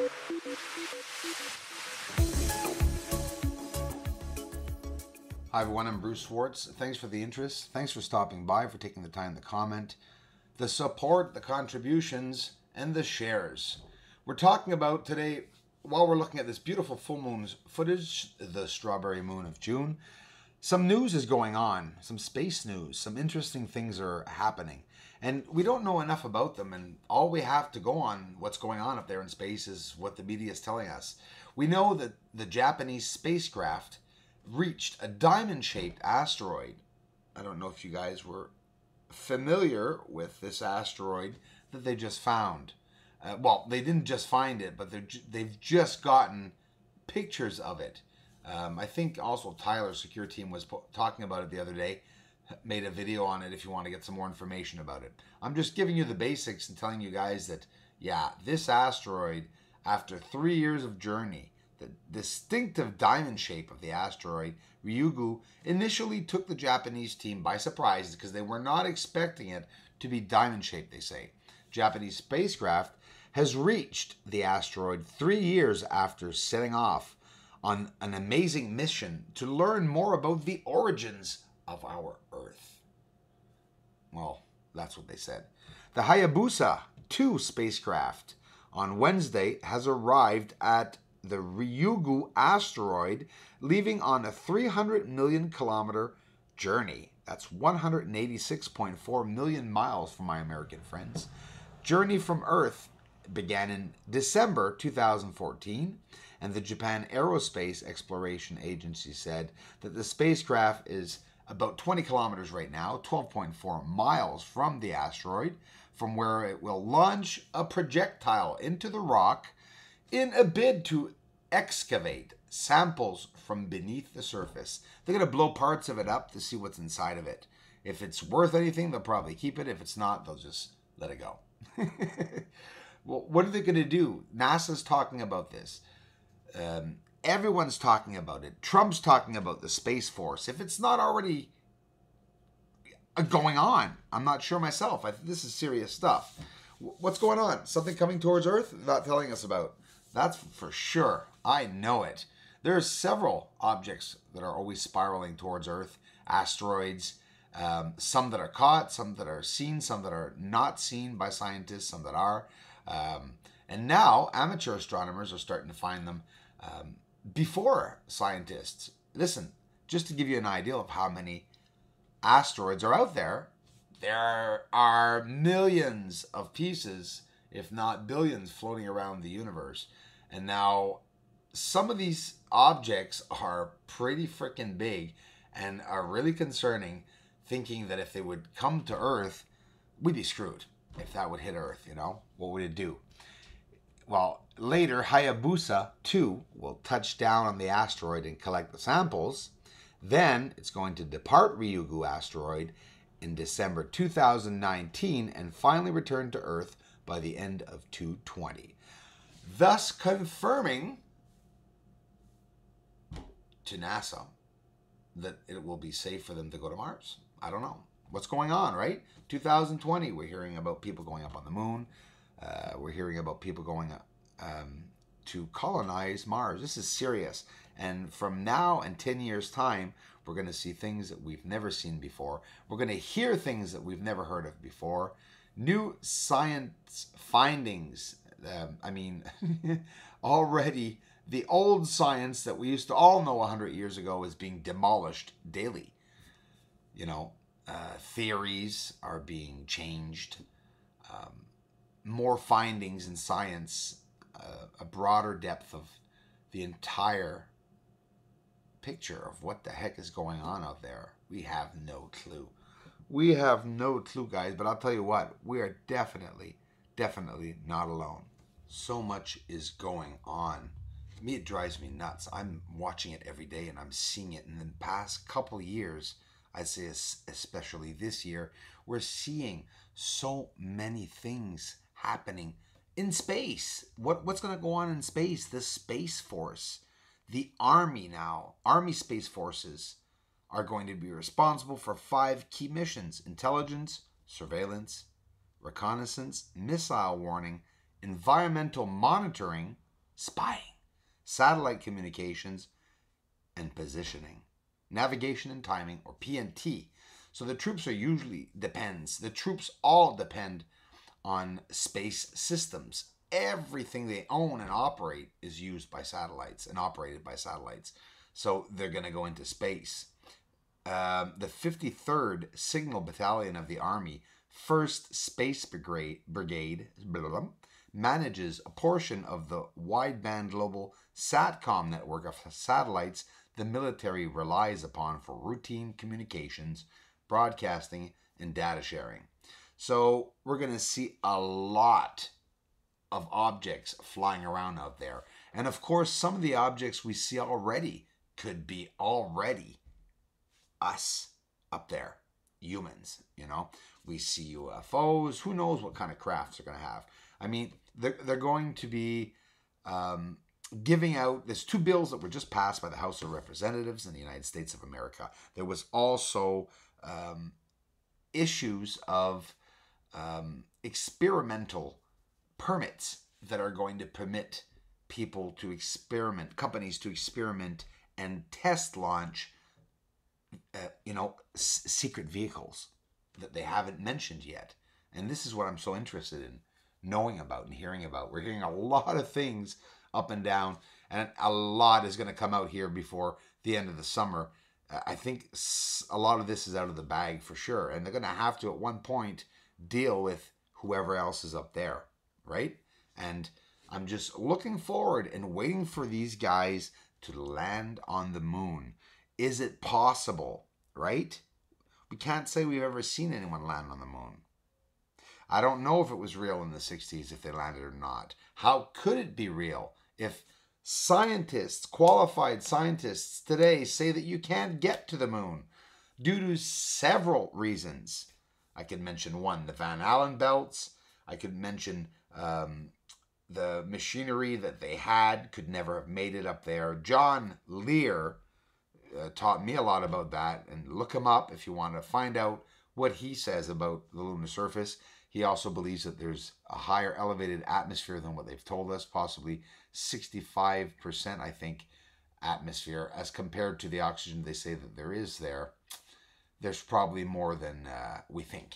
Hi everyone, I'm Bruce Swartz. Thanks for the interest. Thanks for stopping by, for taking the time to comment, the support, the contributions, and the shares. We're talking about today, while we're looking at this beautiful full moon footage, the strawberry moon of June, some news is going on, some space news, some interesting things are happening. And we don't know enough about them, and all we have to go on what's going on up there in space is what the media is telling us. We know that the Japanese spacecraft reached a diamond-shaped asteroid. I don't know if you guys were familiar with this asteroid that they just found. Well, they didn't just find it, but they've just gotten pictures of it. I think also Tyler's secure team was talking about it the other day, made a video on it if you want to get some more information about it. I'm just giving you the basics and telling you guys that, yeah, this asteroid, after 3 years of journey, the distinctive diamond shape of the asteroid, Ryugu, initially took the Japanese team by surprise because they were not expecting it to be diamond shaped, they say. Japanese spacecraft has reached the asteroid 3 years after setting off on an amazing mission to learn more about the origins of our Earth. Well, that's what they said. The Hayabusa 2 spacecraft on Wednesday has arrived at the Ryugu asteroid, leaving on a 300 million kilometer journey. That's 186.4 million miles for my American friends. Journey from Earth began in December 2014, and the Japan Aerospace Exploration Agency said that the spacecraft is about 20 kilometers right now, 12.4 miles from the asteroid, from where it will launch a projectile into the rock in a bid to excavate samples from beneath the surface. They're going to blow parts of it up to see what's inside of it. If it's worth anything, they'll probably keep it. If it's not, they'll just let it go. Well, what are they going to do? NASA's talking about this. Everyone's talking about it. Trump's talking about the Space Force. If it's not already going on, I'm not sure myself. I think this is serious stuff. What's going on? Something coming towards Earth? Not telling us about. That's for sure. I know it. There are several objects that are always spiraling towards Earth. Asteroids. Some that are caught, some that are seen, some that are not seen by scientists, some that are. And now amateur astronomers are starting to find them before scientists. Listen, just to give you an idea of how many asteroids are out there, there are millions of pieces, if not billions, floating around the universe. And now some of these objects are pretty freaking big and are really concerning, thinking that if they would come to Earth, we'd be screwed. If that would hit Earth, you know, what would it do? Well, later, Hayabusa 2 will touch down on the asteroid and collect the samples. Then it's going to depart Ryugu asteroid in December 2019 and finally return to Earth by the end of 2020. Thus confirming to NASA that it will be safe for them to go to Mars. I don't know. What's going on, right? 2020, we're hearing about people going up on the moon. We're hearing about people going to colonize Mars. This is serious. And from now and 10 years' time, we're going to see things that we've never seen before. We're going to hear things that we've never heard of before. New science findings. Already the old science that we used to all know 100 years ago is being demolished daily. You know, theories are being changed. More findings in science, a broader depth of the entire picture of what the heck is going on out there. We have no clue. We have no clue, guys, but I'll tell you what, we are definitely not alone. So much is going on. Me, it drives me nuts. I'm watching it every day and I'm seeing it. In the past couple years, I'd say especially this year, we're seeing so many things happening in space. What's going to go on in space? The Space Force, the Army now, Army Space Forces are going to be responsible for 5 key missions: intelligence, surveillance, reconnaissance, missile warning, environmental monitoring, spying, satellite communications, and positioning, navigation and timing, or PNT. So the troops all depend on space systems. Everything they own and operate is used by satellites and operated by satellites. So they're going to go into space. The 53rd Signal Battalion of the Army, 1st Space Brigade manages a portion of the wideband global SATCOM network of satellites the military relies upon for routine communications, broadcasting, and data sharing. So we're going to see a lot of objects flying around out there. And of course, some of the objects we see already could be already us up there, humans, you know. We see UFOs. Who knows what kind of crafts they're going to have. I mean, they're going to be giving out, there's 2 bills that were just passed by the House of Representatives in the United States of America. There was also issues of experimental permits that are going to permit people to experiment, companies to experiment and test launch, secret vehicles that they haven't mentioned yet. And this is what I'm so interested in knowing about and hearing about. We're hearing a lot of things up and down, and a lot is going to come out here before the end of the summer. I think a lot of this is out of the bag for sure, and they're going to have to at one point deal with whoever else is up there, right? And I'm just looking forward and waiting for these guys to land on the moon. Is it possible, right? We can't say we've ever seen anyone land on the moon. I don't know if it was real in the 60s, if they landed or not. How could it be real if scientists, qualified scientists today say that you can't get to the moon due to several reasons? I could mention one, the Van Allen belts. I could mention the machinery that they had could never have made it up there. John Lear taught me a lot about that, and look him up if you want to find out what he says about the lunar surface. He also believes that there's a higher elevated atmosphere than what they've told us, possibly 65%, I think, atmosphere, as compared to the oxygen they say that there is there. There's probably more than we think.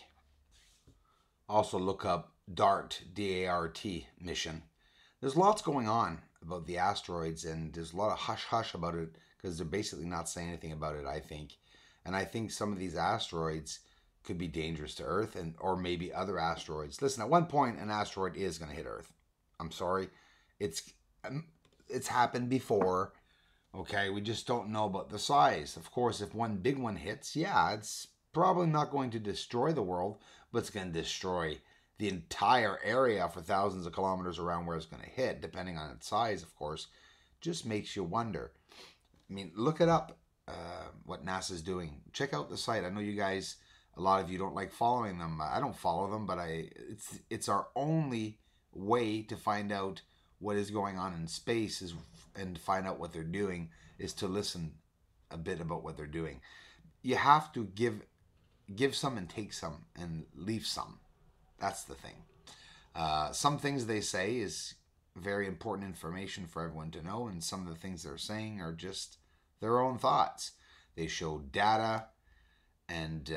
Also look up DART, D-A-R-T mission. There's lots going on about the asteroids, and there's a lot of hush-hush about it because they're basically not saying anything about it, I think. And I think some of these asteroids could be dangerous to Earth, or maybe other asteroids. Listen, at one point, an asteroid is going to hit Earth. I'm sorry. It's happened before. Okay, we just don't know about the size. Of course, if one big one hits, yeah, it's probably not going to destroy the world, but it's going to destroy the entire area for thousands of kilometers around where it's going to hit, depending on its size, of course. Just makes you wonder. I mean, look it up, what NASA's doing. Check out the site. I know you guys, a lot of you don't like following them. I don't follow them, but it's our only way to find out what is going on in space and to find out what they're doing is to listen a bit about what they're doing. You have to give some and take some and leave some. That's the thing. Some things they say is very important information for everyone to know, and some of the things they're saying are just their own thoughts. They show data and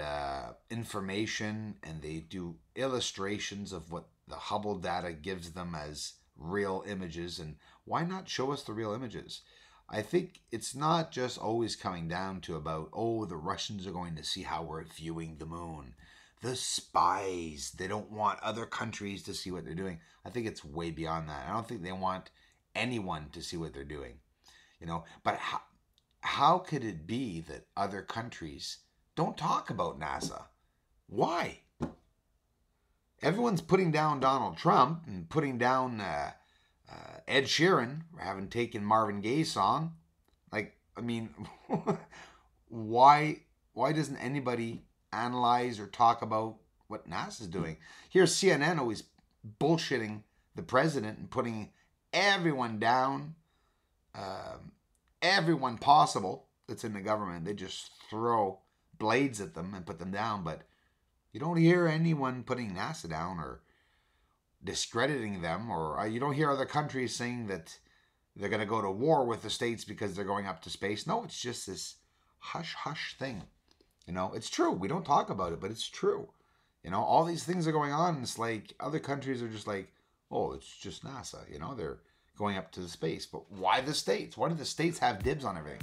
information, and they do illustrations of what the Hubble data gives them as real images. And why not show us the real images? I think it's not just always coming down to about, oh, the Russians are going to see how we're viewing the moon. The spies, they don't want other countries to see what they're doing. I think it's way beyond that. I don't think they want anyone to see what they're doing. But how could it be that other countries don't talk about NASA? Why? Everyone's putting down Donald Trump and putting down Ed Sheeran for having taken Marvin Gaye's song. Why doesn't anybody analyze or talk about what NASA's doing? Here's CNN always bullshitting the president and putting everyone down, everyone possible that's in the government. They just throw blades at them and put them down, but you don't hear anyone putting NASA down or discrediting them, or you don't hear other countries saying that they're going to go to war with the States because they're going up to space. No, it's just this hush-hush thing. You know, it's true. We don't talk about it, but it's true. You know, all these things are going on. And it's like other countries are just like, oh, it's just NASA. You know, they're going up to the space. But why the States? Why do the States have dibs on everything?